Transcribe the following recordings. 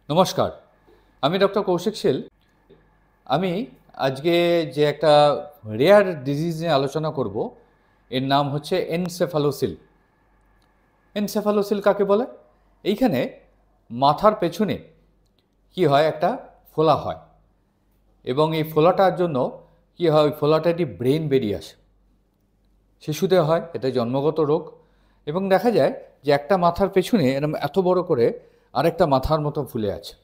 নমস্কার, আমি ডক্টর কৌশিক শীল। আমি আজকে যে একটা রেয়ার ডিজিজ নিয়ে আলোচনা করব, এর নাম হচ্ছে এনসেফালোসিল। এনসেফালোসিল কাকে বলে? এইখানে মাথার পেছনে কি হয়, একটা ফোলা হয় এবং এই ফোলাটার জন্য কি হয়, ওই ফোলাটা একটি ব্রেন বেরিয়ে আসে। শিশুদের হয়, এটা জন্মগত রোগ। এবং দেখা যায় যে একটা মাথার পেছনে এরকম এত বড় করে আরেকটা মাথার মতো ফুলে আছে।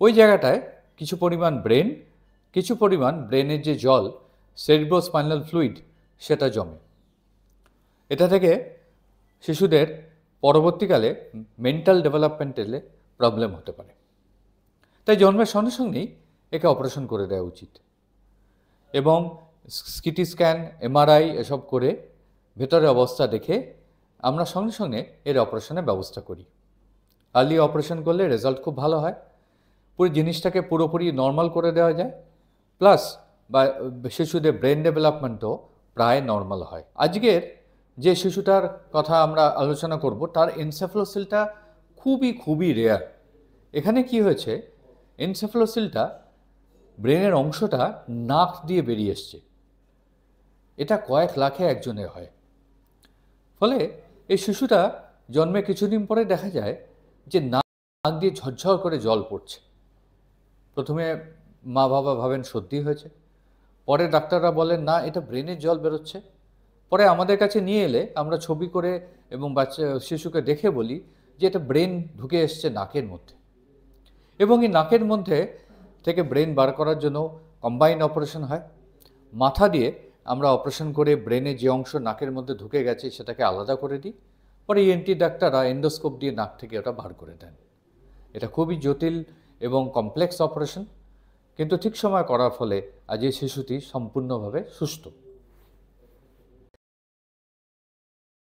ওই জায়গাটায় কিছু পরিমাণ ব্রেন, কিছু পরিমাণ ব্রেনের যে জল, সেরিব্রোস্পাইনাল ফ্লুইড, সেটা জমে। এটা থেকে শিশুদের পরবর্তীকালে মেন্টাল ডেভেলপমেন্টালে প্রবলেম হতে পারে। তাই জন্মের সঙ্গে সঙ্গেই একে অপারেশন করে দেওয়া উচিত এবং সিটি স্ক্যান, এমআরআই এসব করে ভেতরের অবস্থা দেখে আমরা সঙ্গে সঙ্গে এর অপারেশনের ব্যবস্থা করি। আর্লি অপারেশন করলে রেজাল্ট খুব ভালো হয়, পুরো জিনিসটাকে পুরোপুরি নর্মাল করে দেওয়া যায়, প্লাস বা শিশুদের ব্রেন ডেভেলপমেন্টও প্রায় নর্মাল হয়। আজকের যে শিশুটার কথা আমরা আলোচনা করব, তার এনসেফালোসিলটা খুবই রেয়ার। এখানে কি হয়েছে, এনসেফালোসিলটা ব্রেনের অংশটা নাক দিয়ে বেরিয়ে এসছে। এটা কয়েক লাখে একজনের হয়। ফলে এই শিশুটা জন্মে কিছুদিন পরে দেখা যায় যে নাক দিয়ে ঝরঝর করে জল পড়ছে। প্রথমে মা বাবা ভাবেন সর্দি হয়েছে, পরে ডাক্তাররা বলেন না, এটা ব্রেনের জল বেরোচ্ছে। পরে আমাদের কাছে নিয়ে এলে আমরা ছবি করে এবং শিশুকে দেখে বলি যে এটা ব্রেন ঢুকে এসছে নাকের মধ্যে। এবং এই নাকের মধ্যে থেকে ব্রেন বার করার জন্য কম্বাইন্ড অপারেশন হয়। মাথা দিয়ে আমরা অপারেশন করে ব্রেনের যে অংশ নাকের মধ্যে ঢুকে গেছে সেটাকে আলাদা করে দিই। পরে ইএনটি ডাক্তাররা এন্ডোস্কোপ দিয়ে নাক থেকে ওটা বার করে দেন। এটা খুবই জটিল এবং কমপ্লেক্স অপারেশন, কিন্তু ঠিক সময় করার ফলে আজ এই শিশুটি সম্পূর্ণভাবে সুস্থ।